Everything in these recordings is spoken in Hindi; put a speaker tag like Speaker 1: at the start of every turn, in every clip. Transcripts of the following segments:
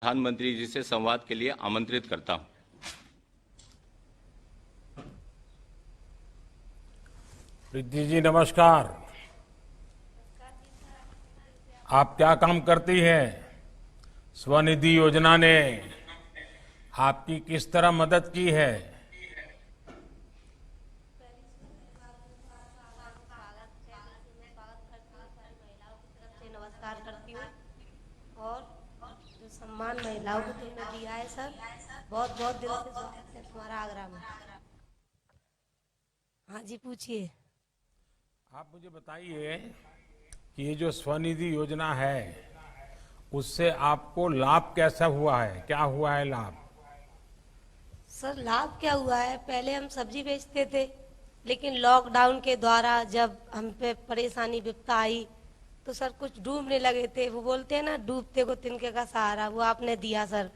Speaker 1: प्रधानमंत्री जी से संवाद के लिए आमंत्रित करता हूं।
Speaker 2: प्रीति जी नमस्कार। आप क्या काम करती हैं? स्वनिधि योजना ने आपकी किस तरह मदद की है?
Speaker 3: नमस्कार करती हूँ। और जो सम्मान महिलाओं को तुमने दिया है सर, बहुत बहुत दिल से स्वागत है तुम्हारा आगरा में। हाँ जी पूछिए।
Speaker 2: आप मुझे बताइए कि ये जो स्वनिधि योजना है उससे आपको लाभ कैसा हुआ है? क्या हुआ है लाभ?
Speaker 3: सर लाभ क्या हुआ है, पहले हम सब्जी बेचते थे, लेकिन लॉकडाउन के द्वारा जब हम पे परेशानी विपदा आई तो सर कुछ डूबने लगे थे। वो बोलते हैं ना, डूबते को तिनके का सहारा, वो आपने दिया सर।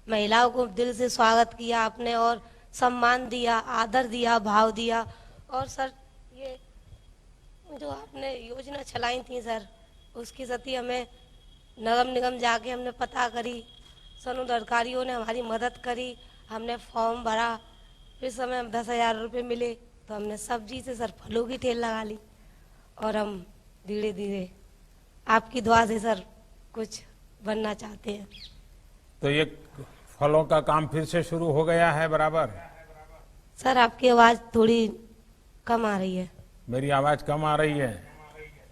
Speaker 3: महिलाओं को दिल से स्वागत किया आपने और सम्मान दिया, आदर दिया, भाव दिया। और सर ये जो आपने योजना चलाई थी सर, उसकी सती हमें नगर निगम जाके हमने पता करी, सनूद अधिकारियों ने हमारी मदद करी, हमने फॉर्म भरा, फिर समय 10,000 रुपये मिले तो हमने सब्जी से सर फलों की ठेल लगा ली। और हम धीरे धीरे आपकी दुआ से सर कुछ बनना चाहते हैं।
Speaker 2: तो ये फलों का काम फिर से शुरू हो गया है बराबर?
Speaker 3: सर आपकी आवाज थोड़ी कम आ रही है।
Speaker 2: मेरी आवाज कम आ रही है?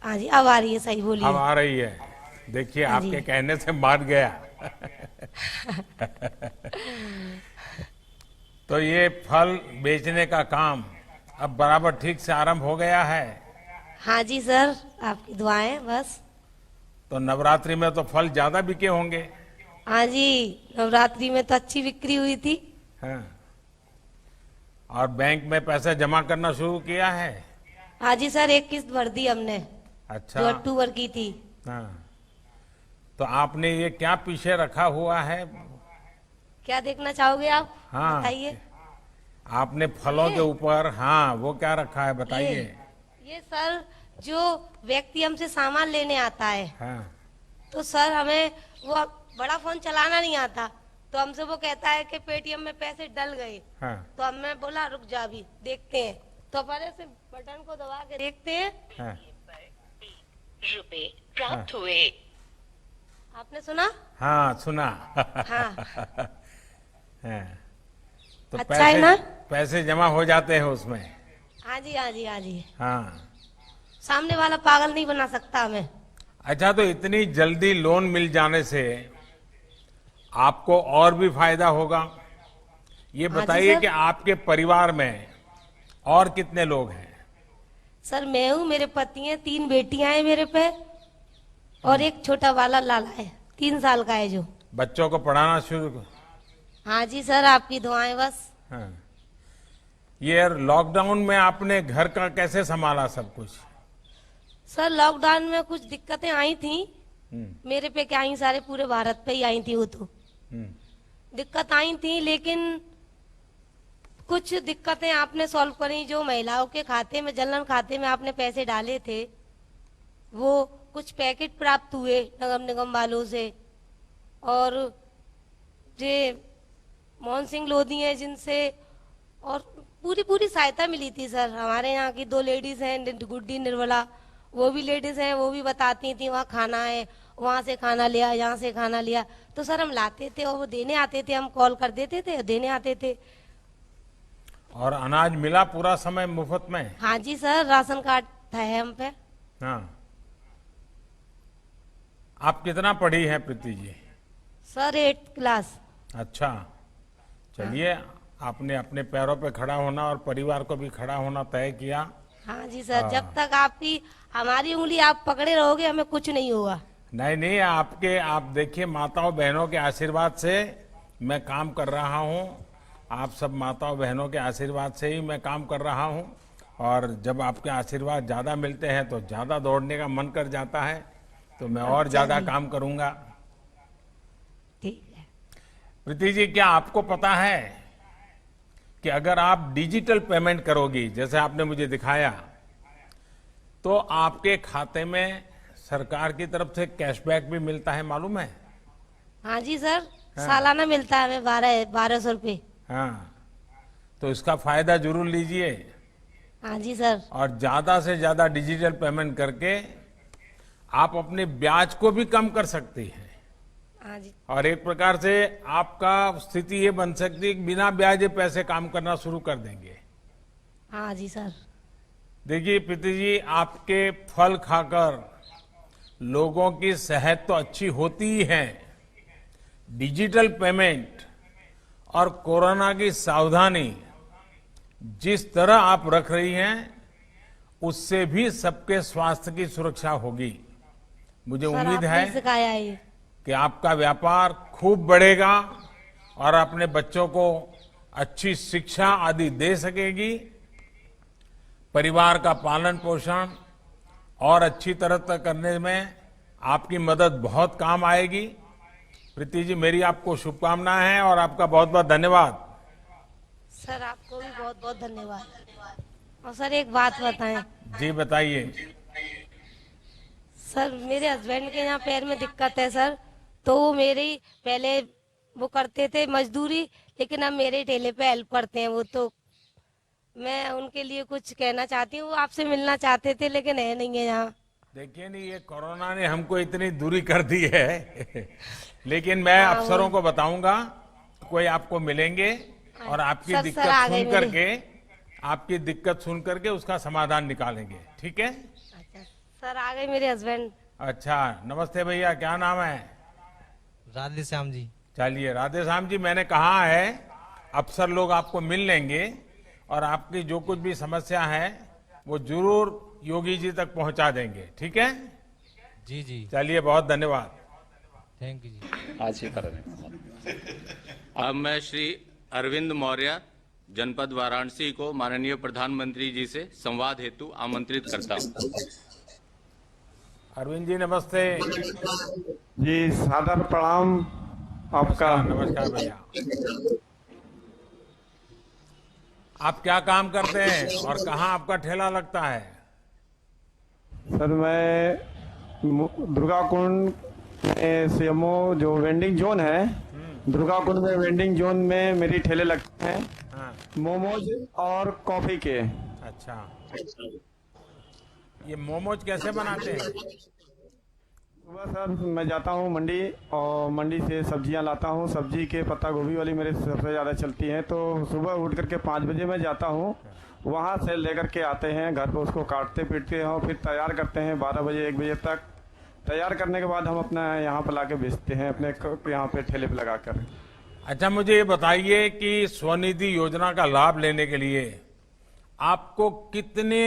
Speaker 3: हाँ जी अब आ रही है, सही बोलिए।
Speaker 2: अब आ रही है। देखिए
Speaker 3: हाँ
Speaker 2: आपके
Speaker 3: जी।
Speaker 2: कहने से मान गया। तो ये फल बेचने का काम अब बराबर ठीक से आरंभ हो गया है?
Speaker 3: हाँ जी सर, आपकी दुआएं बस।
Speaker 2: तो नवरात्रि में तो फल ज्यादा बिके होंगे?
Speaker 3: हाँ जी, नवरात्रि में तो अच्छी बिक्री हुई थी।
Speaker 2: हाँ। और बैंक में पैसा जमा करना शुरू किया है?
Speaker 3: हाँ जी सर, एक किस्त भर दी हमने,
Speaker 2: अच्छा।
Speaker 3: जो अक्टूबर की थी।
Speaker 2: हाँ। तो आपने ये क्या पीछे रखा हुआ है?
Speaker 3: क्या देखना चाहोगे आप?
Speaker 2: हाँ।
Speaker 3: बताइए।
Speaker 2: आपने फलों के ऊपर, हाँ, वो क्या रखा है बताइए।
Speaker 3: ये सर जो व्यक्ति हमसे सामान लेने आता है,
Speaker 2: हाँ।
Speaker 3: तो सर हमें वो बड़ा फोन चलाना नहीं आता, तो हमसे वो कहता है कि पेटीएम में पैसे डल गए।
Speaker 2: हाँ।
Speaker 3: तो हमने बोला रुक जा अभी देखते हैं, तो अपन ऐसे बटन को दबा के देखते हैं।
Speaker 2: हाँ।
Speaker 4: रुपए प्राप्त हुए।
Speaker 3: आपने सुना?
Speaker 2: हाँ सुना।
Speaker 3: हाँ।
Speaker 2: हाँ। तो
Speaker 3: अच्छा है ना?
Speaker 2: पैसे जमा हो जाते हैं उसमें?
Speaker 3: हाँ जी हाँ जी हाँ जी।
Speaker 2: हाँ।
Speaker 3: सामने वाला पागल नहीं बना सकता हमें।
Speaker 2: अच्छा, तो इतनी जल्दी लोन मिल जाने से आपको और भी फायदा होगा। ये
Speaker 3: हाँ जी
Speaker 2: बताइए
Speaker 3: सर।
Speaker 2: कि आपके परिवार में और कितने लोग हैं?
Speaker 3: सर मैं हूँ, मेरे पति हैं, 3 बेटियां हैं मेरे पे, और एक छोटा वाला लाला है, 3 साल का है जो।
Speaker 2: बच्चों को पढ़ाना शुरू?
Speaker 3: हाँ जी सर, आपकी दुआएं बस।
Speaker 2: हाँ। ये लॉकडाउन में आपने घर का कैसे संभाला सब कुछ?
Speaker 3: सर लॉकडाउन में कुछ दिक्कतें आई थी,
Speaker 2: हम्म।
Speaker 3: मेरे पे क्या आई, सारे पूरे भारत पे ही आई थी वो तो। दिक्कत आई थी, लेकिन कुछ दिक्कतें आपने सॉल्व करी। जो महिलाओं के खाते में, जनधन खाते में आपने पैसे डाले थे, वो कुछ पैकेट प्राप्त हुए नगर निगम वालों से। और जे मोहन सिंह लोधी हैं जिनसे, और पूरी पूरी सहायता मिली थी सर। हमारे यहाँ की 2 लेडीज हैं, गुड्डी निर्मला, वो भी लेडीज हैं, वो भी बताती थी वहाँ खाना है, वहाँ से खाना लिया, यहाँ से खाना लिया। तो सर हम लाते थे और वो देने आते थे, हम कॉल कर देते थे, देने आते थे।
Speaker 2: और अनाज मिला पूरा समय मुफ्त में?
Speaker 3: हाँ जी सर, राशन कार्ड है हम पे।
Speaker 2: हाँ। आप कितना पढ़ी हैं Preeti ji?
Speaker 3: Sir 8th class.
Speaker 2: अच्छा, चलिए, आपने अपने पैरों पे खड़ा होना और परिवार को भी खड़ा होना तय किया।
Speaker 3: हाँ जी सर, जब तक आपकी हमारी उंगली आप पकड़े रहोगे हमें कुछ नहीं होगा।
Speaker 2: नहीं नहीं, आप देखिए, माताओं बहनों के आशीर्वाद से मैं काम कर रहा हूँ। आप सब माताओं बहनों के आशीर्वाद से ही मैं काम कर रहा हूँ। और जब आपके आशीर्वाद ज्यादा मिलते हैं तो ज्यादा दौड़ने का मन कर जाता है, तो मैं और ज्यादा काम करूंगा।
Speaker 3: ठीक है।
Speaker 2: प्रीति जी, क्या आपको पता है कि अगर आप डिजिटल पेमेंट करोगी, जैसे आपने मुझे दिखाया, तो आपके खाते में सरकार की तरफ से कैशबैक भी मिलता है, मालूम है?
Speaker 3: हाँ जी सर, सालाना मिलता है हमें 1200 रुपये।
Speaker 2: हाँ, तो इसका फायदा जरूर लीजिए
Speaker 3: हाँ जी सर।
Speaker 2: और ज्यादा से ज्यादा डिजिटल पेमेंट करके आप अपने ब्याज को भी कम कर सकती हैं।
Speaker 3: हाँ जी।
Speaker 2: और एक प्रकार से आपका स्थिति ये बन सकती है कि बिना ब्याजे पैसे काम करना शुरू कर देंगे।
Speaker 3: हाँ जी सर।
Speaker 2: देखिए प्रीति जी, आपके फल खाकर लोगों की सेहत तो अच्छी होती ही है, डिजिटल पेमेंट और कोरोना की सावधानी जिस तरह आप रख रही हैं, उससे भी सबके स्वास्थ्य की सुरक्षा होगी। मुझे
Speaker 3: सर
Speaker 2: उम्मीद
Speaker 3: आपने
Speaker 2: है
Speaker 3: सिखाया है ये।
Speaker 2: कि आपका व्यापार खूब बढ़ेगा और अपने बच्चों को अच्छी शिक्षा आदि दे सकेगी, परिवार का पालन पोषण और अच्छी तरह तक करने में आपकी मदद बहुत काम आएगी। प्रीति जी, मेरी आपको शुभकामनाएं हैं और आपका बहुत बहुत धन्यवाद।
Speaker 3: सर आपको भी बहुत बहुत धन्यवाद। और सर एक बात बताएं।
Speaker 2: जी बताइए।
Speaker 3: सर मेरे हस्बैंड के यहाँ पैर में दिक्कत है सर, तो वो मेरी पहले वो करते थे मजदूरी, लेकिन अब मेरे ठेले पे हेल्प करते हैं वो। तो मैं उनके लिए कुछ कहना चाहती हूँ, वो आपसे मिलना चाहते थे लेकिन है नहीं है यहाँ।
Speaker 2: देखिए नहीं, ये कोरोना ने हमको इतनी दूरी कर दी है लेकिन मैं अफसरों को बताऊंगा, कोई आपको मिलेंगे और आपकी
Speaker 3: सर,
Speaker 2: दिक्कत
Speaker 3: आ गए
Speaker 2: सुन करके आपकी दिक्कत सुन करके उसका समाधान निकालेंगे। ठीक है?
Speaker 3: अच्छा सर, आ गए मेरे हस्बैंड।
Speaker 2: अच्छा, नमस्ते भैया, क्या नाम है?
Speaker 5: राधे श्याम जी।
Speaker 2: चलिए राधे श्याम जी, मैंने कहा है अफसर लोग आपको मिल लेंगे और आपकी जो कुछ भी समस्या है वो जरूर योगी जी तक पहुंचा देंगे। ठीक है?
Speaker 5: जी जी,
Speaker 2: चलिए, बहुत धन्यवाद।
Speaker 5: थैंक यू जी।
Speaker 1: आज ही कर रहे हैं। अब मैं श्री अरविंद मौर्य, जनपद वाराणसी को माननीय प्रधानमंत्री जी से संवाद हेतु आमंत्रित करता हूं।
Speaker 2: अरविंद जी नमस्ते।
Speaker 6: जी सादर प्रणाम आपका।
Speaker 2: नमस्कार भैया। आप क्या काम करते हैं और कहाँ आपका ठेला लगता है?
Speaker 6: सर मैं दुर्गा कुंड में सीएमओ जो वेंडिंग जोन है, दुर्गा कुंड में वेंडिंग जोन में मेरी ठेले लगते हैं,
Speaker 2: हाँ।
Speaker 6: मोमोज और कॉफी के।
Speaker 2: अच्छा, ये मोमोज कैसे बनाते हैं?
Speaker 6: सुबह सर मैं जाता हूँ मंडी और मंडी से सब्जियां लाता हूँ। सब्जी के पत्ता गोभी वाली मेरे सबसे ज़्यादा चलती हैं, तो सुबह उठ करके 5 बजे मैं जाता हूँ, वहाँ से लेकर के आते हैं घर पे, उसको काटते पीटते हैं और फिर तैयार करते हैं 12 बजे 1 बजे तक। तैयार करने के बाद हम अपना यहाँ पर ला के बेचते हैं, अपने यहाँ पे ठेले पे लगा कर।
Speaker 2: अच्छा, मुझे ये बताइए कि स्वनिधि योजना का लाभ लेने के लिए आपको कितने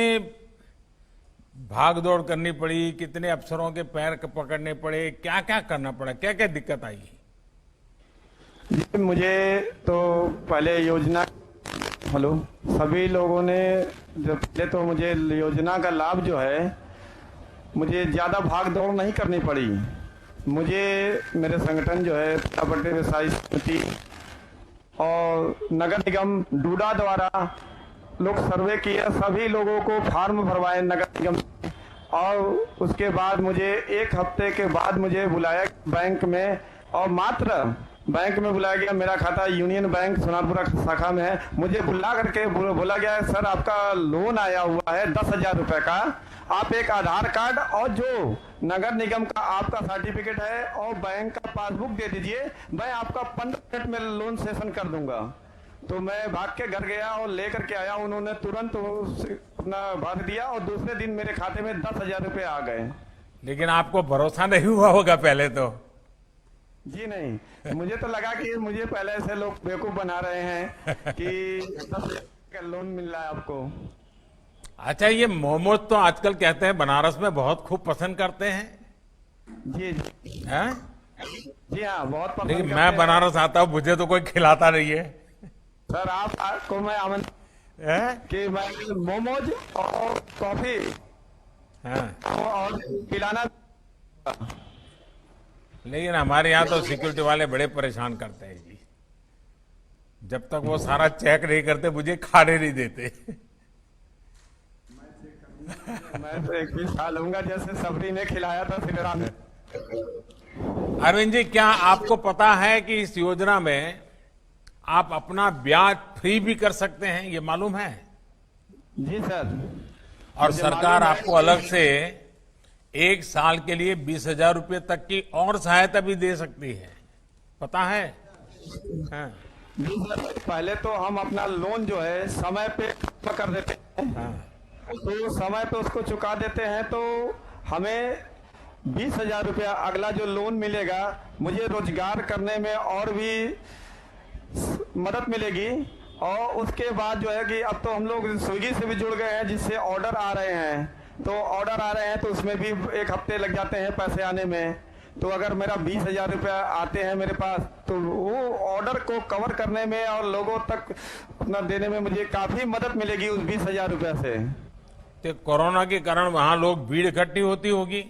Speaker 2: भाग दौड़ करनी पड़ी, कितने अफसरों के पैर पकड़ने पड़े, क्या क्या करना पड़ा, क्या क्या दिक्कत आई?
Speaker 6: जी मुझे तो पहले योजना, हेलो, सभी लोगों ने जब पहले तो मुझे योजना का लाभ जो है, मुझे ज़्यादा भाग दौड़ नहीं करनी पड़ी। मुझे मेरे संगठन जो है पट्टे व्यवसायी समिति और नगर निगम डूडा द्वारा लोग सर्वे किए, सभी लोगों को फॉर्म भरवाए नगर निगम, और उसके बाद मुझे 1 हफ्ते के बाद मुझे बुलाया बैंक में, और मात्र बैंक में बुलाया गया। मेरा खाता यूनियन बैंक सोनारपुरा शाखा में है। मुझे बुला करके बोला गया सर आपका लोन आया हुआ है 10,000 रुपए का, आप एक आधार कार्ड और जो नगर निगम का आपका सर्टिफिकेट है और बैंक का पासबुक दे दीजिए, मैं आपका 15 मिनट में लोन सेशन कर दूंगा। तो मैं भाग के घर गया और लेकर के आया, उन्होंने तुरंत अपना भर दिया और दूसरे दिन मेरे खाते में 10,000 रुपए आ गए।
Speaker 2: लेकिन आपको भरोसा नहीं हुआ होगा पहले तो?
Speaker 6: जी नहीं, मुझे तो लगा कि मुझे पहले से लोग बेवकूफ बना रहे हैं कि 10,000 का लोन मिल रहा है आपको।
Speaker 2: अच्छा, ये मोमोज तो आजकल कहते हैं बनारस में बहुत खूब पसंद करते हैं।
Speaker 6: जी
Speaker 2: हैं?
Speaker 6: जी हाँ, बहुत पसंद
Speaker 2: लेकिन
Speaker 6: करते
Speaker 2: मैं
Speaker 6: हैं।
Speaker 2: बनारस आता हूँ, मुझे तो कोई खिलाता नहीं है।
Speaker 6: सर आपको मैं आमंत्रित
Speaker 2: हैं?
Speaker 6: कि मैं मोमोज और कॉफी
Speaker 2: हाँ।
Speaker 6: और पिलाना।
Speaker 2: लेकिन हमारे यहाँ तो सिक्योरिटी वाले बड़े परेशान करते हैं जी, जब तक वो सारा चेक नहीं करते मुझे खाने नहीं देते।
Speaker 6: मैं तो एक भी खा लूंगा जैसे सबरी ने खिलाया था श्री राम।
Speaker 2: अरविंद जी, क्या आपको पता है कि इस योजना में आप अपना ब्याज फ्री भी कर सकते हैं, ये मालूम है?
Speaker 6: जी सर।
Speaker 2: और
Speaker 6: मुझे
Speaker 2: सरकार
Speaker 6: मालूम है।
Speaker 2: आपको अलग से 1 साल के लिए 20,000 रुपये तक की और सहायता भी दे सकती है, पता है? हाँ,
Speaker 6: जी सर, पहले तो हम अपना लोन जो है समय पे जमा कर देते हैं,
Speaker 2: हाँ।
Speaker 6: तो समय पे उसको चुका देते हैं, तो हमें 20,000 रुपया अगला जो लोन मिलेगा, मुझे रोजगार करने में और भी मदद मिलेगी। और उसके बाद जो है कि अब तो हम लोग स्विगी से भी जुड़ गए हैं, जिससे ऑर्डर आ रहे हैं, तो ऑर्डर आ रहे हैं तो उसमें भी 1 हफ्ते लग जाते हैं पैसे आने में। तो अगर मेरा 20,000 रुपया आते हैं मेरे पास, तो वो ऑर्डर को कवर करने में और लोगों तक अपना देने में मुझे काफी मदद मिलेगी उस 20,000 रुपया से।
Speaker 2: तो कोरोना के कारण वहां लोग भीड़ इकट्ठी होती होगी।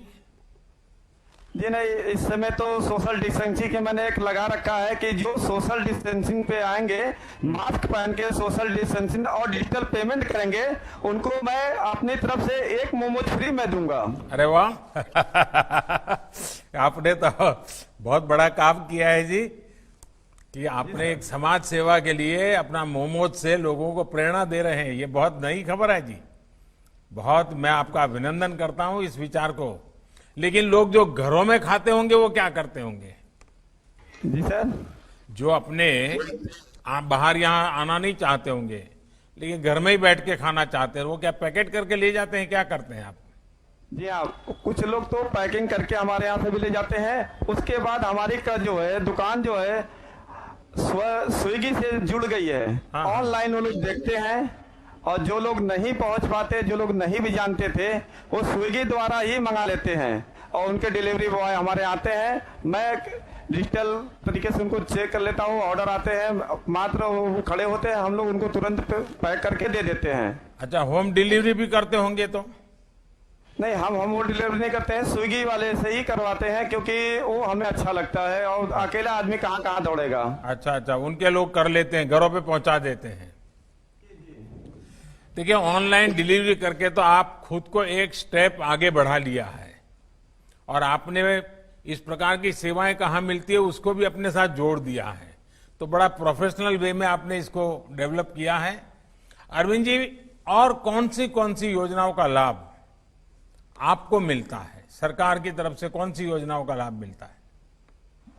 Speaker 6: जी नहीं, इस समय तो सोशल डिस्टेंसिंग के मैंने एक लगा रखा है कि जो सोशल डिस्टेंसिंग पे आएंगे, मास्क पहन के सोशल डिस्टेंसिंग और डिजिटल पेमेंट करेंगे, उनको मैं अपनी तरफ से 1 मोमोज फ्री में दूंगा।
Speaker 2: अरे वाह आपने तो बहुत बड़ा काम किया है जी, कि आपने एक समाज सेवा के लिए अपना मोमोज से लोगों को प्रेरणा दे रहे हैं। ये बहुत नई खबर है जी, बहुत मैं आपका अभिनंदन करता हूं इस विचार को। लेकिन लोग जो घरों में खाते होंगे वो क्या करते होंगे?
Speaker 6: जी सर।
Speaker 2: जो अपने आप बाहर यहाँ आना नहीं चाहते होंगे, लेकिन घर में ही बैठ के खाना चाहते हैं, वो क्या पैकेट करके ले जाते हैं, क्या करते हैं आप?
Speaker 6: जी हाँ, कुछ लोग तो पैकिंग करके हमारे यहाँ से भी ले जाते हैं। उसके बाद हमारी का जो है दुकान जो है स्विगी से जुड़ गई है।
Speaker 2: हाँ।
Speaker 6: ऑनलाइन वो लोग देखते हैं, और जो लोग नहीं पहुंच पाते, जो लोग नहीं भी जानते थे, वो स्विगी द्वारा ही मंगा लेते हैं, और उनके डिलीवरी बॉय हमारे आते हैं। मैं डिजिटल तरीके से उनको चेक कर लेता हूँ, ऑर्डर आते हैं, मात्र वो खड़े होते हैं, हम लोग उनको तुरंत पैक करके दे देते हैं।
Speaker 2: अच्छा, होम डिलीवरी भी करते होंगे तो?
Speaker 6: नहीं, हम वो डिलीवरी नहीं करते हैं, स्विगी वाले से ही करवाते हैं, क्योंकि वो हमें अच्छा लगता है, और अकेला आदमी कहाँ कहाँ दौड़ेगा।
Speaker 2: अच्छा, उनके लोग कर लेते हैं, घरों पे पहुंचा देते हैं। देखिए, ऑनलाइन डिलीवरी करके तो आप खुद को एक स्टेप आगे बढ़ा लिया है, और आपने इस प्रकार की सेवाएं कहाँ मिलती है उसको भी अपने साथ जोड़ दिया है। तो बड़ा प्रोफेशनल वे में आपने इसको डेवलप किया है। अरविंद जी, और कौन सी योजनाओं का लाभ आपको मिलता है? सरकार की तरफ से कौन सी योजनाओं का लाभ मिलता है?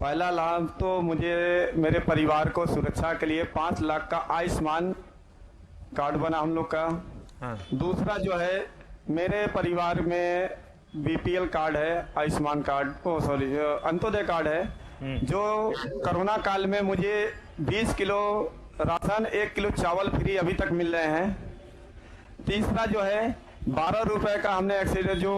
Speaker 6: पहला लाभ तो मुझे मेरे परिवार को सुरक्षा के लिए 5 लाख का आयुष्मान कार्ड बना हम लोग का।
Speaker 2: हाँ।
Speaker 6: दूसरा जो है, मेरे परिवार में बीपीएल कार्ड है, आयुष्मान कार्ड, अंत्योदय कार्ड है, जो कोरोना काल में मुझे 20 किलो राशन, 1 किलो चावल फ्री अभी तक मिल रहे हैं। तीसरा जो है, 12 रुपए का हमने एक्सीडेंट जो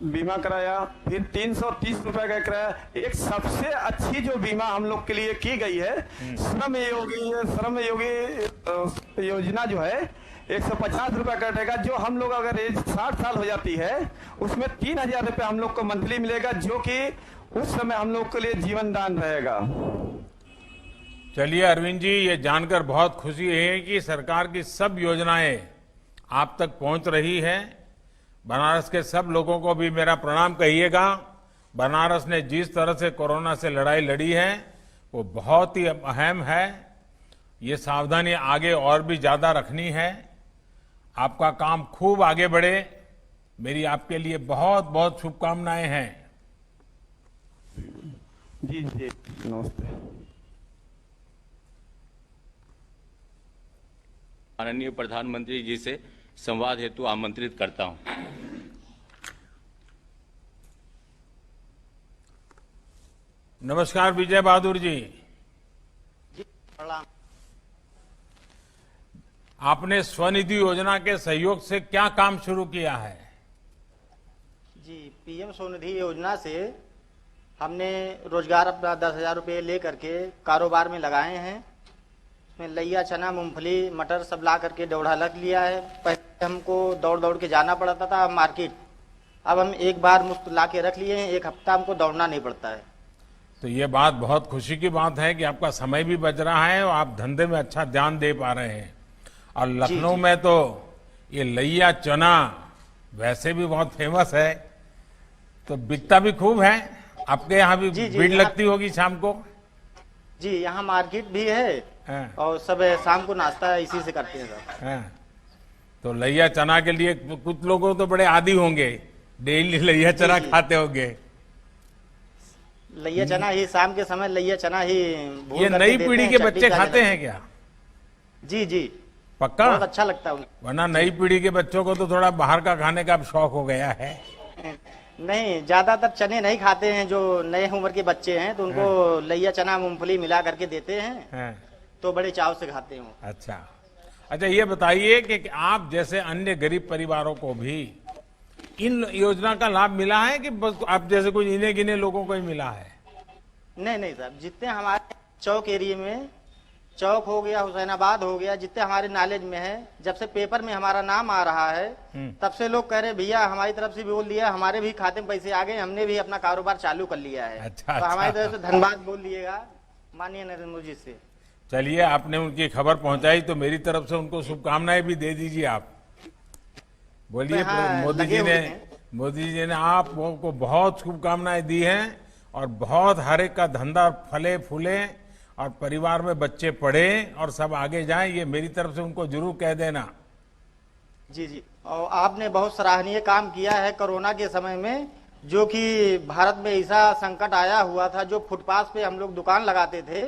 Speaker 6: बीमा कराया, फिर 330 रुपए का कराया। एक सबसे अच्छी जो बीमा हम लोग के लिए की गई है, श्रम योगी योजना जो है, 150 रुपए कटेगा। जो हम लोग अगर एज 60 साल हो जाती है, उसमें 3,000 रुपए हम लोग को मंथली मिलेगा, जो कि उस समय हम लोग के लिए जीवन दान रहेगा।
Speaker 2: चलिए अरविंद जी, ये जानकर बहुत खुशी है कि सरकार की सब योजनाएं आप तक पहुंच रही है। बनारस के सब लोगों को भी मेरा प्रणाम कहिएगा। बनारस ने जिस तरह से कोरोना से लड़ाई लड़ी है वो बहुत ही अहम है। ये सावधानी आगे और भी ज्यादा रखनी है। आपका काम खूब आगे बढ़े, मेरी आपके लिए बहुत बहुत शुभकामनाएं हैं।
Speaker 6: जी जी, नमस्ते।
Speaker 1: माननीय प्रधानमंत्री जी से संवाद हेतु आमंत्रित करता हूं।
Speaker 2: नमस्कार विजय बहादुर जी।
Speaker 7: प्रणाम।
Speaker 2: आपने स्वनिधि योजना के सहयोग से क्या काम शुरू किया है?
Speaker 7: जी, पीएम स्वनिधि योजना से हमने रोजगार अपना 10,000 रुपये ले करके कारोबार में लगाए हैं। उसमें लैया, चना, मूंगफली, मटर सब ला करके दौड़ा लग लिया है। पहले हमको दौड़ दौड़ के जाना पड़ता था मार्केट, अब हम एक बार मुफ्त ला के रख लिए हैं, 1 हफ्ता हमको दौड़ना नहीं पड़ता है।
Speaker 2: तो ये बात बहुत खुशी की बात है कि आपका समय भी बच रहा है और आप धंधे में अच्छा ध्यान दे पा रहे हैं। और लखनऊ में तो ये लैया चना वैसे भी बहुत फेमस है, तो बिकता भी खूब है। आपके यहाँ भी
Speaker 7: जी,
Speaker 2: भीड़
Speaker 7: यहाँ-
Speaker 2: लगती होगी शाम को?
Speaker 7: जी, यहाँ मार्केट भी है
Speaker 2: हाँ,
Speaker 7: और सब शाम को नाश्ता इसी से करते हैं सर।
Speaker 2: हाँ। तो लैया चना के लिए कुछ लोगों तो बड़े आदी होंगे, डेली लैया चना
Speaker 7: जी।
Speaker 2: खाते होंगे।
Speaker 7: लैया चना ही शाम के समय लैया चना ही भून
Speaker 2: ये
Speaker 7: करके
Speaker 2: नई
Speaker 7: देते
Speaker 2: पीढ़ी
Speaker 7: हैं,
Speaker 2: के
Speaker 7: चटनी
Speaker 2: बच्चे
Speaker 7: प्याज
Speaker 2: खाते
Speaker 7: लगा-
Speaker 2: हैं क्या?
Speaker 7: जी जी,
Speaker 2: पक्का?
Speaker 7: बहुत अच्छा लगता है उनको।
Speaker 2: वरना नई पीढ़ी के बच्चों को तो थोड़ा बाहर का खाने का अब शौक हो गया है।
Speaker 7: नहीं, ज्यादातर चने नहीं खाते हैं जो नए उम्र के बच्चे हैं, तो उनको लैया चना मूंगफली मिला करके देते हैं,
Speaker 2: हाँ,
Speaker 7: तो बड़े चाव से खाते हैं वो।
Speaker 2: अच्छा अच्छा, ये बताइए कि आप जैसे अन्य गरीब परिवारों को भी इन योजना का लाभ मिला है कि बस आप जैसे कुछ इन्हें गिने लोगों को ही मिला है?
Speaker 7: नहीं नहीं सर, जितने हमारे चौक एरिया में, चौक हो गया, हुसैनाबाद हो गया, जितने हमारे नॉलेज में है, जब से पेपर में हमारा नाम आ रहा है तब से लोग कह रहे भैया हमारी तरफ से भी बोल दिया, हमारे भी खाते में पैसे आ गए, हमने भी अपना कारोबार चालू कर लिया है।
Speaker 2: अच्छा,
Speaker 7: तो हमारी
Speaker 2: अच्छा।
Speaker 7: तरफ से धन्यवाद बोल दिएगा माननीय नरेंद्र मोदी जी से।
Speaker 2: चलिए, आपने उनकी खबर पहुंचाई तो मेरी तरफ से उनको शुभकामनाएं भी दे दीजिए आप। बोलिए,
Speaker 7: हाँ,
Speaker 2: मोदी
Speaker 7: लगे
Speaker 2: जी
Speaker 7: हुए
Speaker 2: ने
Speaker 7: हैं।
Speaker 2: मोदी जी ने आपको बहुत शुभकामनाएं दी हैं और बहुत हर एक का धंधा फले फूले और परिवार में बच्चे पढ़े और सब आगे जाएं, ये मेरी तरफ से उनको जरूर कह देना।
Speaker 7: जी जी, और आपने बहुत सराहनीय काम किया है कोरोना के समय में, जो कि भारत में ऐसा संकट आया हुआ था, जो फुटपाथ पे हम लोग दुकान लगाते थे,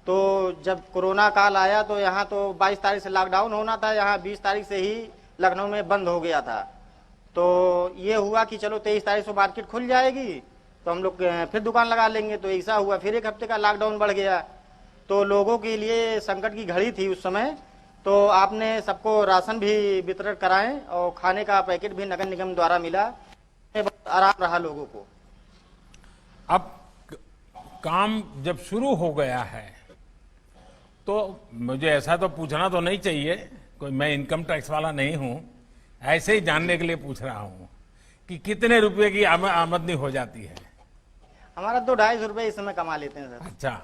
Speaker 7: तो जब कोरोना काल आया तो यहाँ तो 22 तारीख से लॉकडाउन होना था, यहाँ 20 तारीख से ही लखनऊ में बंद हो गया था। तो ये हुआ कि चलो 23 तारीख से मार्केट खुल जाएगी तो हम लोग फिर दुकान लगा लेंगे, तो ऐसा हुआ, फिर एक हफ्ते का लॉकडाउन बढ़ गया। तो लोगों के लिए संकट की घड़ी थी उस समय, तो आपने सबको राशन भी वितरण कराएं और खाने का पैकेट भी नगर निगम द्वारा मिला, बहुत आराम रहा लोगों को।
Speaker 2: अब काम जब शुरू हो गया है तो मुझे ऐसा तो पूछना तो नहीं चाहिए, कोई मैं इनकम टैक्स वाला नहीं हूं, ऐसे ही जानने के लिए पूछ रहा हूं कि कितने रुपए की आमदनी हो जाती है?
Speaker 7: हमारा 2-250 रुपए इस समय कमा लेते हैं सर।
Speaker 2: अच्छा,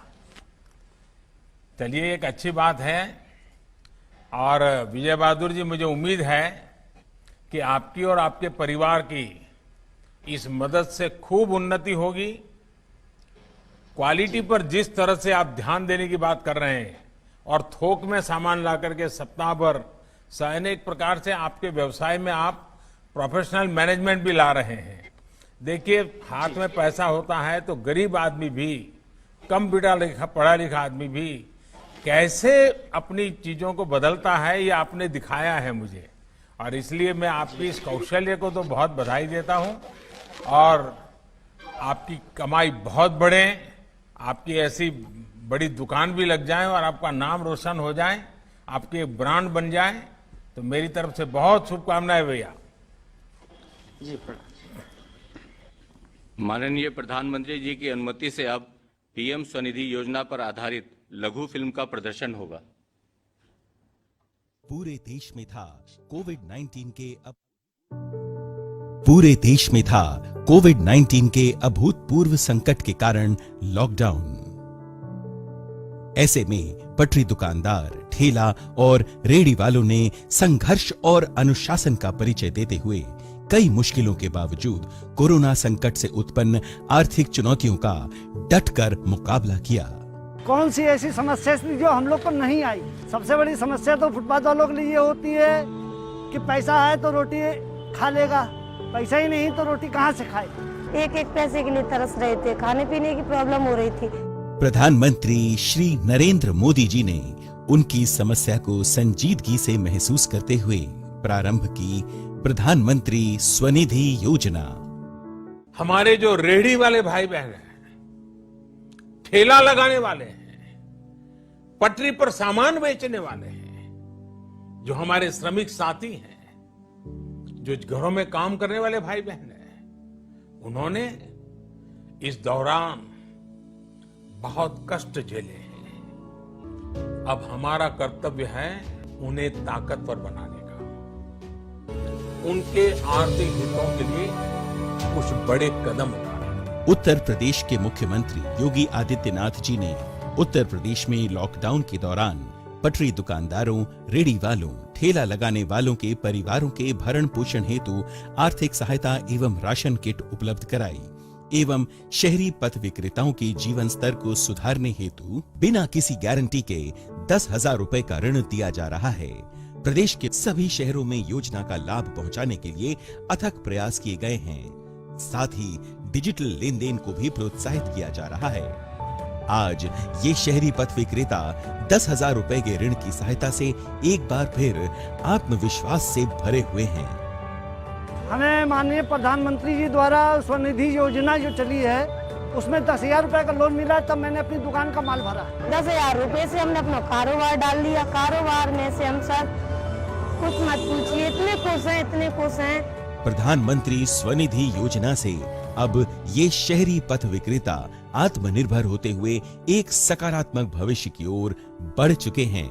Speaker 2: चलिए, एक अच्छी बात है। और विजय बहादुर जी, मुझे उम्मीद है कि आपकी और आपके परिवार की इस मदद से खूब उन्नति होगी। क्वालिटी पर जिस तरह से आप ध्यान देने की बात कर रहे हैं और थोक में सामान ला करके सप्ताह भर अनेक प्रकार से आपके व्यवसाय में आप प्रोफेशनल मैनेजमेंट भी ला रहे हैं। देखिए, हाथ में पैसा होता है तो गरीब आदमी भी, कम पढ़ा लिखा आदमी भी कैसे अपनी चीजों को बदलता है, ये आपने दिखाया है मुझे, और इसलिए मैं आपकी इस कौशल्य को तो बहुत बधाई देता हूं। और आपकी कमाई बहुत बढ़े, आपकी ऐसी बड़ी दुकान भी लग जाए और आपका नाम रोशन हो जाए, आपकी एक ब्रांड बन जाए, तो मेरी तरफ से बहुत शुभकामनाएं भैया।
Speaker 7: जी,
Speaker 1: माननीय प्रधानमंत्री जी की अनुमति से अब पीएम स्वनिधि योजना पर आधारित लघु फिल्म का प्रदर्शन होगा।
Speaker 8: पूरे देश में था कोविड-19 के अभूतपूर्व संकट के कारण लॉकडाउन। ऐसे में पटरी दुकानदार, ठेला और रेहड़ी वालों ने संघर्ष और अनुशासन का परिचय देते हुए कई मुश्किलों के बावजूद कोरोना संकट से उत्पन्न आर्थिक चुनौतियों का डटकर मुकाबला किया।
Speaker 9: कौन सी ऐसी समस्या थी जो हम लोग को नहीं आई? सबसे बड़ी समस्या तो फुटपाथ वालों के लिए ये होती है कि पैसा है तो रोटी खा लेगा, पैसा ही नहीं तो रोटी कहाँ से खाए।
Speaker 3: एक एक पैसे के लिए तरस रहे थे, खाने पीने की प्रॉब्लम हो रही थी।
Speaker 8: प्रधानमंत्री श्री नरेंद्र मोदी जी ने उनकी समस्या को संजीदगी से महसूस करते हुए प्रारंभ की प्रधानमंत्री स्वनिधि योजना।
Speaker 2: हमारे जो रेहड़ी वाले भाई बहन हैं, ठेला लगाने वाले हैं, पटरी पर सामान बेचने वाले हैं, जो हमारे श्रमिक साथी हैं, जो घरों में काम करने वाले भाई बहन हैं, उन्होंने इस दौरान बहुत कष्ट झेले हैं। अब हमारा कर्तव्य है उन्हें ताकतवर बनाने का, उनके आर्थिक हितों के लिए कुछ बड़े कदम उठाने।
Speaker 8: उत्तर प्रदेश के मुख्यमंत्री योगी आदित्यनाथ जी ने उत्तर प्रदेश में लॉकडाउन के दौरान पटरी दुकानदारों, रेहड़ी वालों, ठेला लगाने वालों के परिवारों के भरण पोषण हेतु आर्थिक सहायता एवं राशन किट उपलब्ध कराई। एवं शहरी पथ विक्रेताओं के जीवन स्तर को सुधारने हेतु बिना किसी गारंटी के 10,000 रुपए का ऋण दिया जा रहा है। प्रदेश के सभी शहरों में योजना का लाभ पहुंचाने के लिए अथक प्रयास किए गए हैं। साथ ही डिजिटल लेन देन को भी प्रोत्साहित किया जा रहा है। आज ये शहरी पथ विक्रेता 10,000 रुपए के ऋण की सहायता से एक बार फिर आत्मविश्वास से भरे हुए हैं।
Speaker 9: हमें माननीय प्रधानमंत्री जी द्वारा स्वनिधि योजना जो चली है उसमें 10,000 रुपए का लोन मिला, तब मैंने अपनी दुकान का माल भरा।
Speaker 3: 10,000 रुपए से हमने अपना कारोबार डाल लिया। कारोबार में से हम सर कुछ मत पूछिए, इतने खुश हैं।
Speaker 8: प्रधानमंत्री स्वनिधि योजना से अब ये शहरी पथ विक्रेता आत्मनिर्भर होते हुए एक सकारात्मक भविष्य की ओर बढ़ चुके हैं।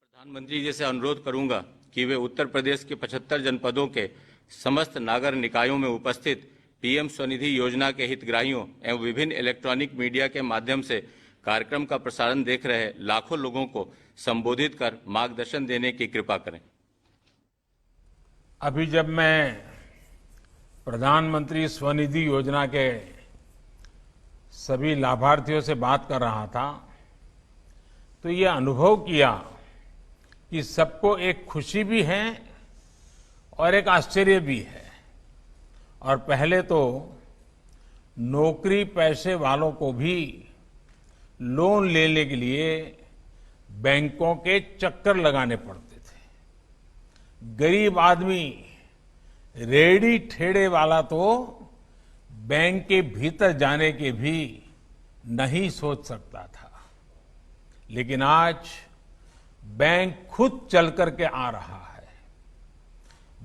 Speaker 1: प्रधानमंत्री जी से अनुरोध करूंगा कि वे उत्तर प्रदेश के 75 जनपदों के समस्त नागर निकायों में उपस्थित पीएम स्वनिधि योजना के हितग्राहियों एवं विभिन्न इलेक्ट्रॉनिक मीडिया के माध्यम से कार्यक्रम का प्रसारण देख रहे लाखों लोगों को संबोधित कर मार्गदर्शन देने की कृपा करें।
Speaker 2: अभी जब मैं प्रधानमंत्री स्वनिधि योजना के सभी लाभार्थियों से बात कर रहा था तो ये अनुभव किया कि सबको एक खुशी भी है और एक आश्चर्य भी है। और पहले तो नौकरी पैसे वालों को भी लोन लेने के लिए बैंकों के चक्कर लगाने पड़ते थे। गरीब आदमी, रेडी ठेड़े वाला तो बैंक के भीतर जाने के भी नहीं सोच सकता था, लेकिन आज बैंक खुद चल करके आ रहा है।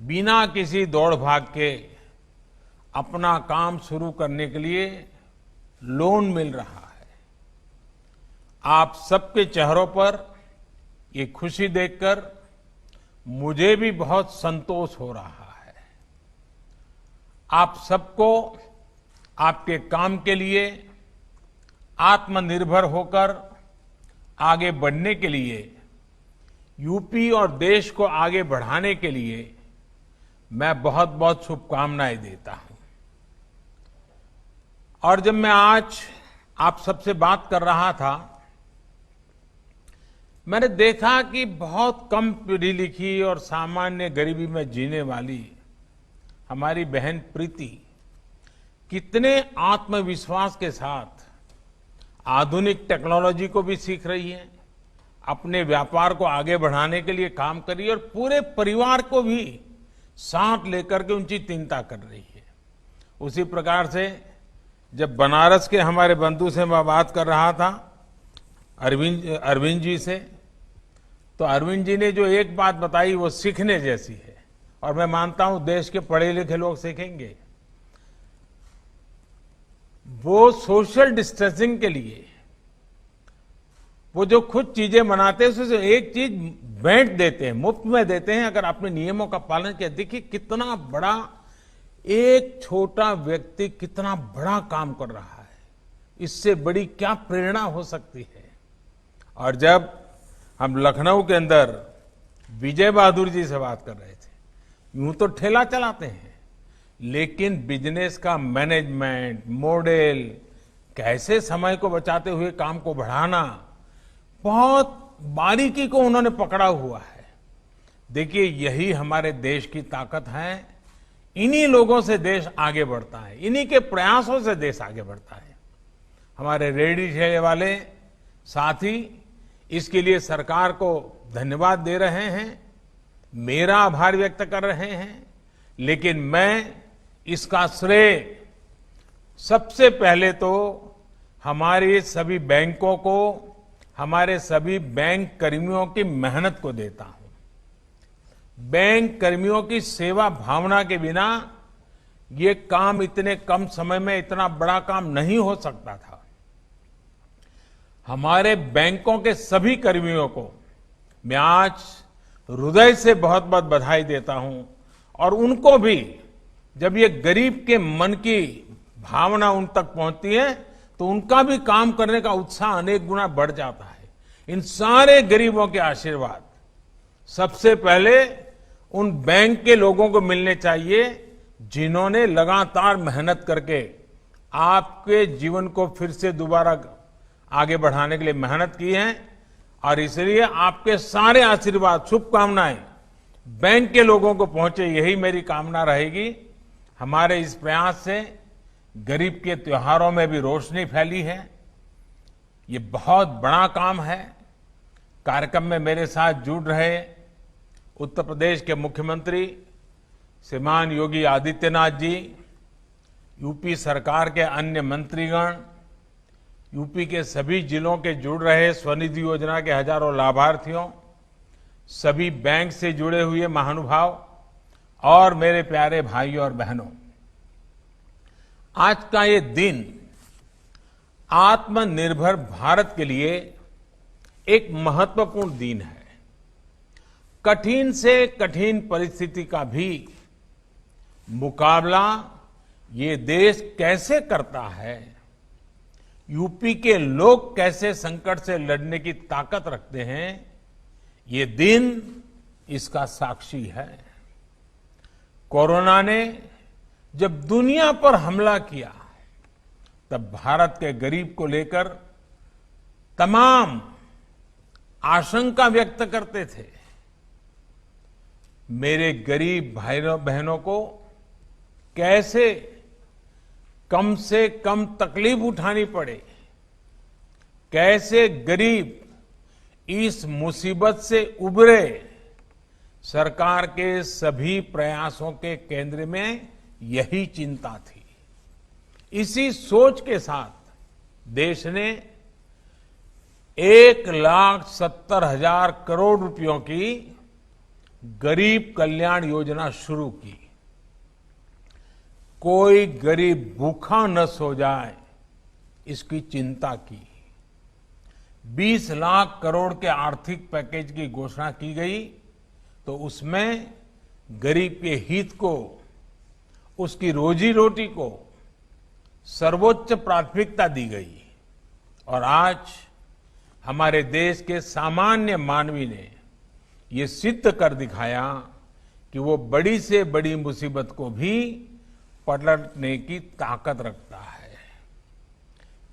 Speaker 2: बिना किसी दौड़ भाग के अपना काम शुरू करने के लिए लोन मिल रहा है। आप सबके चेहरों पर ये खुशी देखकर मुझे भी बहुत संतोष हो रहा है। आप सबको आपके काम के लिए आत्मनिर्भर होकर आगे बढ़ने के लिए, यूपी और देश को आगे बढ़ाने के लिए मैं बहुत बहुत शुभकामनाएं देता हूं। और जब मैं आज आप सबसे बात कर रहा था, मैंने देखा कि बहुत कम पढ़ी लिखी और सामान्य गरीबी में जीने वाली हमारी बहन प्रीति कितने आत्मविश्वास के साथ आधुनिक टेक्नोलॉजी को भी सीख रही है, अपने व्यापार को आगे बढ़ाने के लिए काम कर रही है और पूरे परिवार को भी साथ लेकर के उनकी चिंता कर रही है। उसी प्रकार से जब बनारस के हमारे बंधु से मैं बात कर रहा था, अरविंद जी से, तो अरविंद जी ने जो एक बात बताई वो सीखने जैसी है और मैं मानता हूं देश के पढ़े लिखे लोग सीखेंगे। वो सोशल डिस्टेंसिंग के लिए वो जो खुद चीजें बनाते हैं उससे एक चीज भेंट देते हैं, मुफ्त में देते हैं अगर आपने नियमों का पालन किया। देखिए कितना बड़ा एक छोटा व्यक्ति कितना बड़ा काम कर रहा है, इससे बड़ी क्या प्रेरणा हो सकती है। और जब हम लखनऊ के अंदर विजय बहादुर जी से बात कर रहे थे, यूं तो ठेला चलाते हैं लेकिन बिजनेस का मैनेजमेंट मॉडल, कैसे समय को बचाते हुए काम को बढ़ाना, बहुत बारीकी को उन्होंने पकड़ा हुआ है। देखिए यही हमारे देश की ताकत है। इन्हीं लोगों से देश आगे बढ़ता है, इन्हीं के प्रयासों से देश आगे बढ़ता है। हमारे रेडी ठेले वाले साथी इसके लिए सरकार को धन्यवाद दे रहे हैं, मेरा आभार व्यक्त कर रहे हैं, लेकिन मैं इसका श्रेय सबसे पहले तो हमारे सभी बैंकों को, हमारे सभी बैंक कर्मियों की मेहनत को देता हूं। बैंक कर्मियों की सेवा भावना के बिना ये काम इतने कम समय में इतना बड़ा काम नहीं हो सकता था। हमारे बैंकों के सभी कर्मियों को मैं आज हृदय से बहुत बहुत बधाई देता हूं और उनको भी जब ये गरीब के मन की भावना उन तक पहुंचती है तो उनका भी काम करने का उत्साह अनेक गुना बढ़ जाता है। इन सारे गरीबों के आशीर्वाद सबसे पहले उन बैंक के लोगों को मिलने चाहिए जिन्होंने लगातार मेहनत करके आपके जीवन को फिर से दोबारा आगे बढ़ाने के लिए मेहनत की है, और इसलिए आपके सारे आशीर्वाद, शुभकामनाएं बैंक के लोगों को पहुंचे, यही मेरी कामना रहेगी। हमारे इस प्रयास से गरीब के त्योहारों में भी रोशनी फैली है। ये बहुत बड़ा काम है। कार्यक्रम में मेरे साथ जुड़ रहे उत्तर प्रदेश के मुख्यमंत्री श्रीमान योगी आदित्यनाथ जी, यूपी सरकार के अन्य मंत्रीगण, यूपी के सभी जिलों के जुड़ रहे स्वनिधि योजना के हजारों लाभार्थियों, सभी बैंक से जुड़े हुए महानुभाव और मेरे प्यारे भाइयों और बहनों, आज का ये दिन आत्मनिर्भर भारत के लिए एक महत्वपूर्ण दिन है। कठिन से कठिन परिस्थिति का भी मुकाबला ये देश कैसे करता है, यूपी के लोग कैसे संकट से लड़ने की ताकत रखते हैं, ये दिन इसका साक्षी है। कोरोना ने जब दुनिया पर हमला किया, तब भारत के गरीब को लेकर तमाम आशंका व्यक्त करते थे। मेरे गरीब भाइयों बहनों को कैसे कम से कम तकलीफ उठानी पड़े, कैसे गरीब इस मुसीबत से उबरे, सरकार के सभी प्रयासों के केंद्र में यही चिंता थी। इसी सोच के साथ देश ने 1,70,000 करोड़ रुपयों की गरीब कल्याण योजना शुरू की। कोई गरीब भूखा न सो जाए, इसकी चिंता की। 20 लाख करोड़ के आर्थिक पैकेज की घोषणा की गई, तो उसमें गरीब के हित को, उसकी रोजी रोटी को सर्वोच्च प्राथमिकता दी गई। और आज हमारे देश के सामान्य मानवी ने ये सिद्ध कर दिखाया कि वो बड़ी से बड़ी मुसीबत को भी पलटने की ताकत रखता है।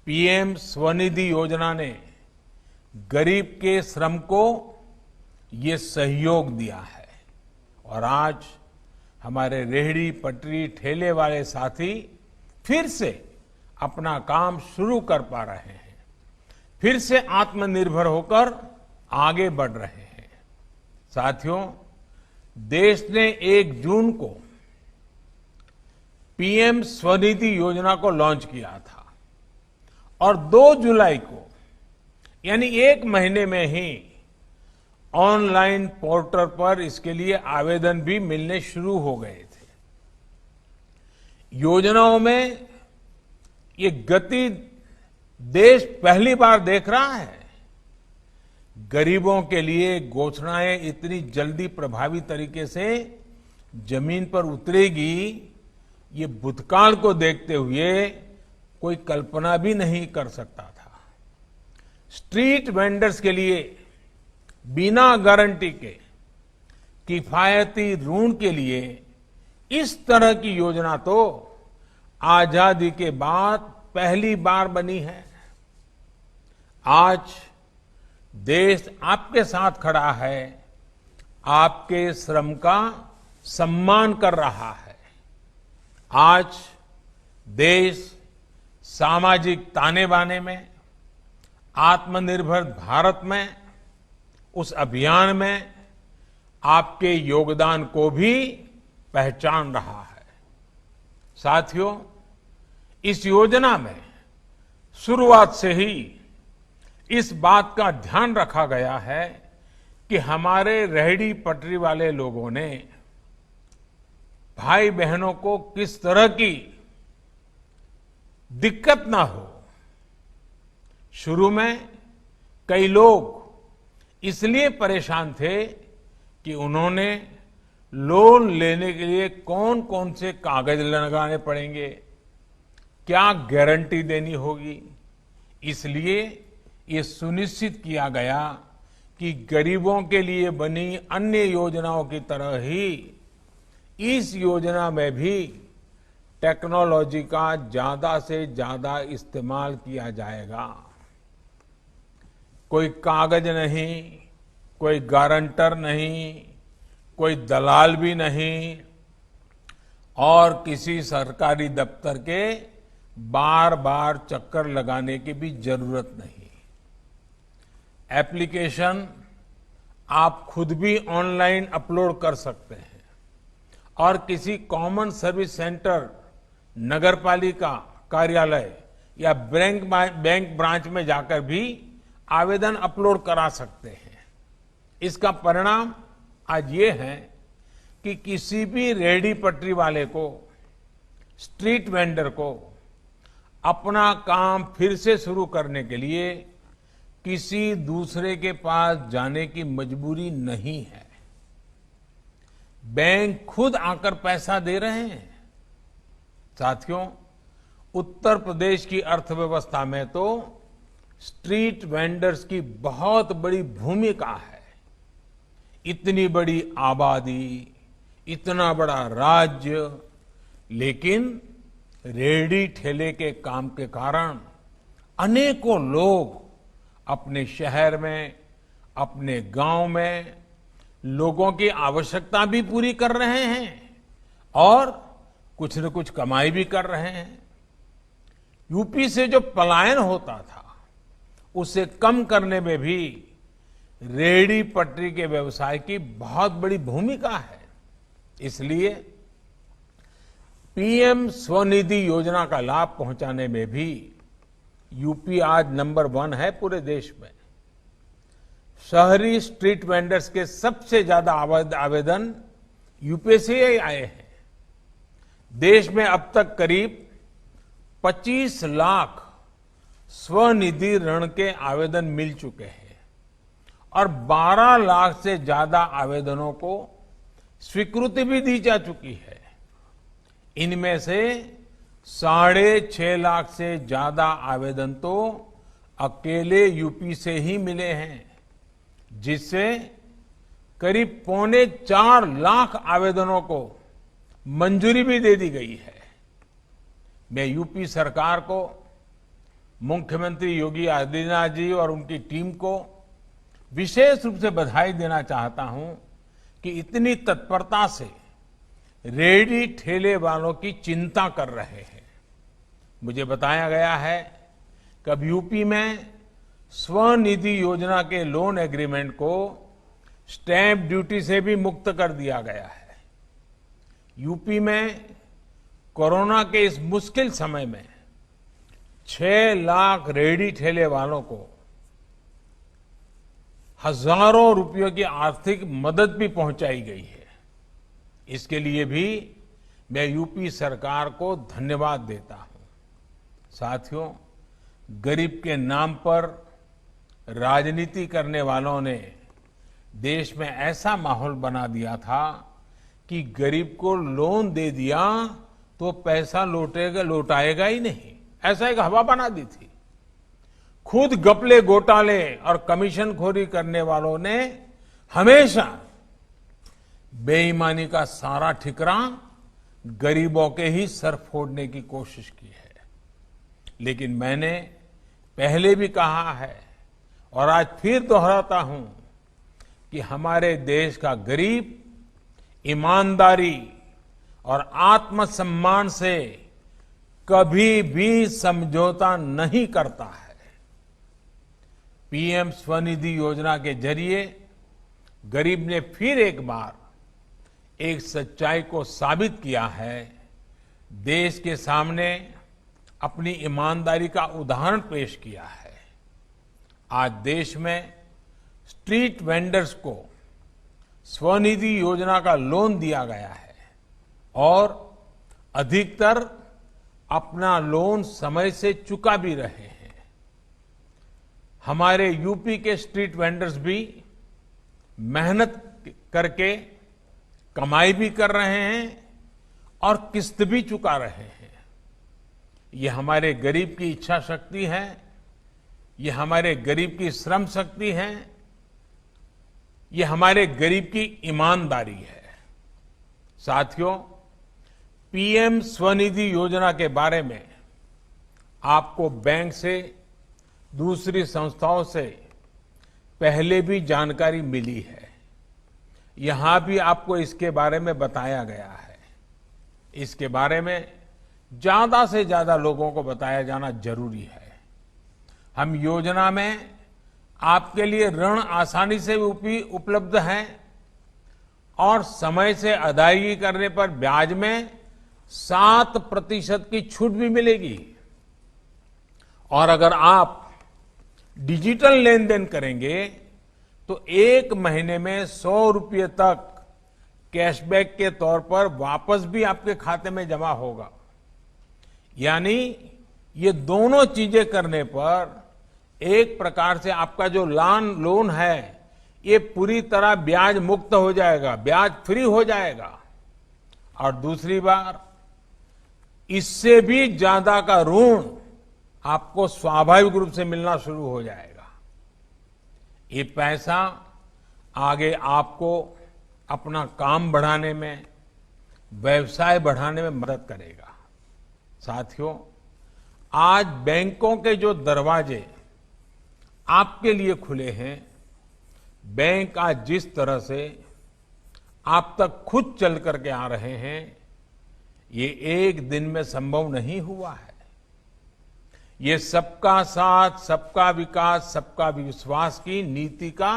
Speaker 2: पीएम स्वनिधि योजना ने गरीब के श्रम को ये सहयोग दिया है, और आज हमारे रेहड़ी पटरी ठेले वाले साथी फिर से अपना काम शुरू कर पा रहे हैं, फिर से आत्मनिर्भर होकर आगे बढ़ रहे हैं। साथियों, देश ने 1 जून को पीएम स्वनिधि योजना को लॉन्च किया था, और 2 जुलाई को यानी 1 महीने में ही ऑनलाइन पोर्टल पर इसके लिए आवेदन भी मिलने शुरू हो गए थे। योजनाओं में ये गति देश पहली बार देख रहा है। गरीबों के लिए घोषणाएं इतनी जल्दी प्रभावी तरीके से जमीन पर उतरेगी, ये भूतकाल को देखते हुए कोई कल्पना भी नहीं कर सकता था। स्ट्रीट वेंडर्स के लिए बिना गारंटी के किफायती ऋण के लिए इस तरह की योजना तो आजादी के बाद पहली बार बनी है। आज देश आपके साथ खड़ा है, आपके श्रम का सम्मान कर रहा है। आज देश सामाजिक ताने बाने में, आत्मनिर्भर भारत में, उस अभियान में आपके योगदान को भी पहचान रहा है। साथियों, इस योजना में शुरुआत से ही इस बात का ध्यान रखा गया है कि हमारे रेहड़ी पटरी वाले लोगों ने, भाई बहनों को किस तरह की दिक्कत ना हो। शुरू में कई लोग इसलिए परेशान थे कि उन्होंने लोन लेने के लिए कौन कौन से कागज लगाने पड़ेंगे, क्या गारंटी देनी होगी। इसलिए ये सुनिश्चित किया गया कि गरीबों के लिए बनी अन्य योजनाओं की तरह ही इस योजना में भी टेक्नोलॉजी का ज्यादा से ज्यादा इस्तेमाल किया जाएगा। कोई कागज नहीं, कोई गारंटर नहीं, कोई दलाल भी नहीं और किसी सरकारी दफ्तर के बार बार चक्कर लगाने की भी जरूरत नहीं। एप्लीकेशन आप खुद भी ऑनलाइन अपलोड कर सकते हैं और किसी कॉमन सर्विस सेंटर, नगरपालिका कार्यालय या बैंक ब्रांच में जाकर भी आवेदन अपलोड करा सकते हैं। इसका परिणाम आज ये है कि किसी भी रेहड़ी पटरी वाले को, स्ट्रीट वेंडर को अपना काम फिर से शुरू करने के लिए किसी दूसरे के पास जाने की मजबूरी नहीं है। बैंक खुद आकर पैसा दे रहे हैं। साथियों, उत्तर प्रदेश की अर्थव्यवस्था में तो स्ट्रीट वेंडर्स की बहुत बड़ी भूमिका है। इतनी बड़ी आबादी, इतना बड़ा राज्य, लेकिन रेहड़ी ठेले के काम के कारण अनेकों लोग अपने शहर में, अपने गांव में लोगों की आवश्यकता भी पूरी कर रहे हैं और कुछ न कुछ कमाई भी कर रहे हैं। यूपी से जो पलायन होता था उसे कम करने में भी रेहड़ी पटरी के व्यवसाय की बहुत बड़ी भूमिका है। इसलिए पीएम स्वनिधि योजना का लाभ पहुंचाने में भी यूपी आज नंबर 1 है पूरे देश में। शहरी स्ट्रीट वेंडर्स के सबसे ज्यादा आवेदन यूपी से ही आए हैं। देश में अब तक करीब 25 लाख स्वनिधि ऋण के आवेदन मिल चुके हैं और 12 लाख से ज्यादा आवेदनों को स्वीकृति भी दी जा चुकी है। इनमें से 6.5 लाख से ज्यादा आवेदन तो अकेले यूपी से ही मिले हैं, जिससे करीब 3.25 लाख आवेदनों को मंजूरी भी दे दी गई है। मैं यूपी सरकार को, मुख्यमंत्री योगी आदित्यनाथ जी और उनकी टीम को विशेष रूप से बधाई देना चाहता हूं कि इतनी तत्परता से रेहड़ी ठेले वालों की चिंता कर रहे हैं। मुझे बताया गया है कि अब यूपी में स्वनिधि योजना के लोन एग्रीमेंट को स्टैंप ड्यूटी से भी मुक्त कर दिया गया है। यूपी में कोरोना के इस मुश्किल समय में 6 लाख रेहड़ी ठेले वालों को हजारों रुपयों की आर्थिक मदद भी पहुंचाई गई है। इसके लिए भी मैं यूपी सरकार को धन्यवाद देता हूं। साथियों, गरीब के नाम पर राजनीति करने वालों ने देश में ऐसा माहौल बना दिया था कि गरीब को लोन दे दिया तो पैसा लौटाएगा ही नहीं, ऐसा एक हवा बना दी थी। खुद घपले, घोटाले और कमीशनखोरी करने वालों ने हमेशा बेईमानी का सारा ठिकरा गरीबों के ही सर फोड़ने की कोशिश की है। लेकिन मैंने पहले भी कहा है और आज फिर दोहराता हूं कि हमारे देश का गरीब ईमानदारी और आत्मसम्मान से कभी भी समझौता नहीं करता है। पीएम स्वनिधि योजना के जरिए गरीब ने फिर एक बार एक सच्चाई को साबित किया है, देश के सामने अपनी ईमानदारी का उदाहरण पेश किया है। आज देश में स्ट्रीट वेंडर्स को स्वनिधि योजना का लोन दिया गया है और अधिकतर अपना लोन समय से चुका भी रहे हैं। हमारे यूपी के स्ट्रीट वेंडर्स भी मेहनत करके कमाई भी कर रहे हैं और किस्त भी चुका रहे हैं। ये हमारे गरीब की इच्छा शक्ति है, ये हमारे गरीब की श्रम शक्ति है ये हमारे गरीब की ईमानदारी है। साथियों, पीएम स्वनिधि योजना के बारे में आपको बैंक से, दूसरी संस्थाओं से पहले भी जानकारी मिली है। यहां भी आपको इसके बारे में बताया गया है। इसके बारे में ज्यादा से ज्यादा लोगों को बताया जाना जरूरी है। हम योजना में आपके लिए ऋण आसानी से उपलब्ध है और समय से अदायगी करने पर ब्याज में 7% की छूट भी मिलेगी। और अगर आप डिजिटल लेन देन करेंगे तो 1 महीने में 100 रुपये तक कैशबैक के तौर पर वापस भी आपके खाते में जमा होगा। यानी ये दोनों चीजें करने पर एक प्रकार से आपका जो लोन है ये पूरी तरह ब्याज मुक्त हो जाएगा, ब्याज फ्री हो जाएगा। और दूसरी बार, इससे भी ज्यादा का ऋण आपको स्वाभाविक रूप से मिलना शुरू हो जाएगा। ये पैसा आगे आपको अपना काम बढ़ाने में, व्यवसाय बढ़ाने में मदद करेगा। साथियों, आज बैंकों के जो दरवाजे आपके लिए खुले हैं, बैंक आज जिस तरह से आप तक खुद चल करके आ रहे हैं, ये एक दिन में संभव नहीं हुआ है। ये सबका साथ, सबका विकास, सबका विश्वास की नीति का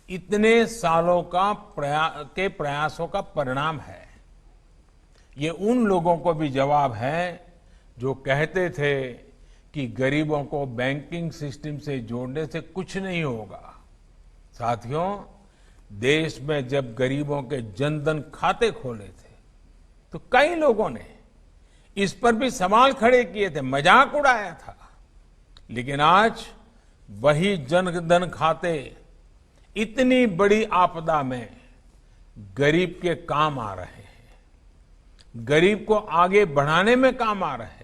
Speaker 2: इतने सालों का प्रयासों का परिणाम है। ये उन लोगों को भी जवाब है जो कहते थे कि गरीबों को बैंकिंग सिस्टम से जोड़ने से कुछ नहीं होगा। साथियों, देश में जब गरीबों के जनधन खाते खोले थे तो कई लोगों ने इस पर भी सवाल खड़े किए थे, मजाक उड़ाया था। लेकिन आज वही जनधन खाते इतनी बड़ी आपदा में गरीब के काम आ रहे हैं, गरीब को आगे बढ़ाने में काम आ रहे हैं।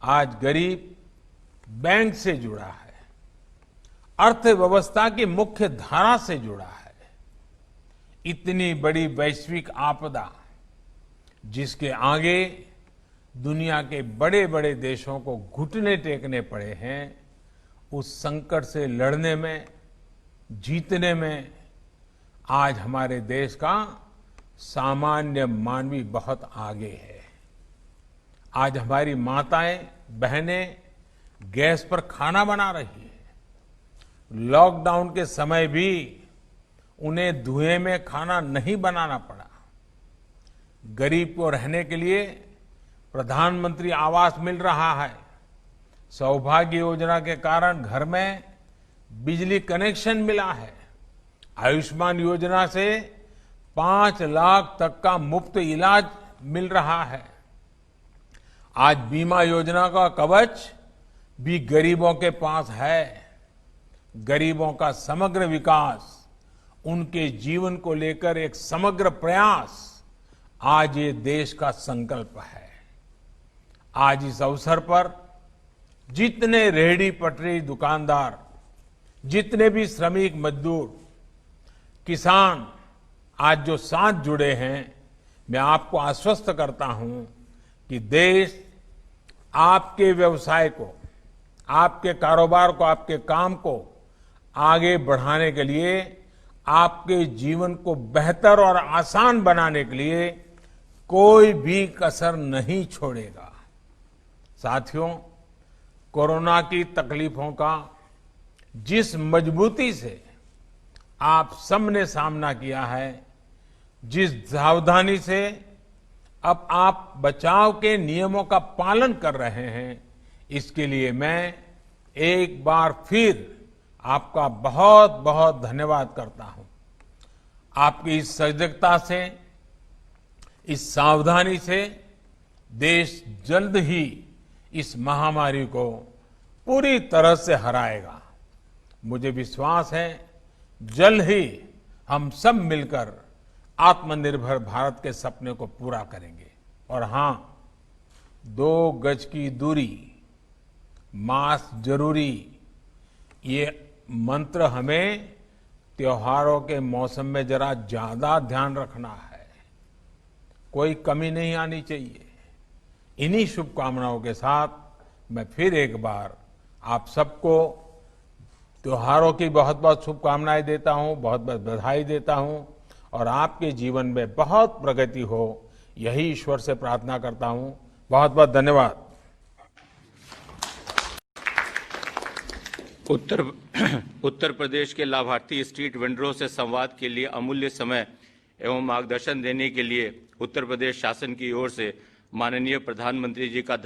Speaker 2: आज गरीब बैंक से जुड़ा है, अर्थव्यवस्था की मुख्य धारा से जुड़ा है। इतनी बड़ी वैश्विक आपदा जिसके आगे दुनिया के बड़े बड़े देशों को घुटने टेकने पड़े हैं, उस संकट से लड़ने में, जीतने में आज हमारे देश का सामान्य मानवी बहुत आगे है। आज हमारी माताएं, बहनें गैस पर खाना बना रही है। लॉकडाउन के समय भी उन्हें धुएं में खाना नहीं बनाना पड़ा। गरीब को रहने के लिए प्रधानमंत्री आवास मिल रहा है। सौभाग्य योजना के कारण घर में बिजली कनेक्शन मिला है। आयुष्मान योजना से 5 लाख तक का मुफ्त इलाज मिल रहा है। आज बीमा योजना का कवच भी गरीबों के पास है। गरीबों का समग्र विकास, उनके जीवन को लेकर एक समग्र प्रयास आज ये देश का संकल्प है। आज इस अवसर पर जितने रेहड़ी पटरी दुकानदार, जितने भी श्रमिक मजदूर, किसान आज जो साथ जुड़े हैं, मैं आपको आश्वस्त करता हूं कि देश आपके व्यवसाय को, आपके कारोबार को, आपके काम को आगे बढ़ाने के लिए, आपके जीवन को बेहतर और आसान बनाने के लिए कोई भी कसर नहीं छोड़ेगा। साथियों, कोरोना की तकलीफों का जिस मजबूती से आप सबने सामना किया है, जिस सावधानी से अब आप बचाव के नियमों का पालन कर रहे हैं, इसके लिए मैं एक बार फिर आपका बहुत बहुत धन्यवाद करता हूं। आपकी इस सजगता से, इस सावधानी से देश जल्द ही इस महामारी को पूरी तरह से हराएगा। मुझे विश्वास है जल्द ही हम सब मिलकर आत्मनिर्भर भारत के सपने को पूरा करेंगे। और हां, 2 गज की दूरी, मास्क जरूरी, ये मंत्र हमें त्योहारों के मौसम में जरा ज्यादा ध्यान रखना है, कोई कमी नहीं आनी चाहिए। इन्हीं शुभकामनाओं के साथ मैं फिर एक बार आप सबको त्योहारों की बहुत बहुत शुभकामनाएं देता हूं, बहुत बहुत बधाई देता हूं और आपके जीवन में बहुत प्रगति हो, यही ईश्वर से प्रार्थना करता हूं। बहुत बहुत धन्यवाद।
Speaker 1: उत्तर प्रदेश के लाभार्थी स्ट्रीट वेंडरों से संवाद के लिए अमूल्य समय एवं मार्गदर्शन देने के लिए उत्तर प्रदेश शासन की ओर से माननीय प्रधानमंत्री जी का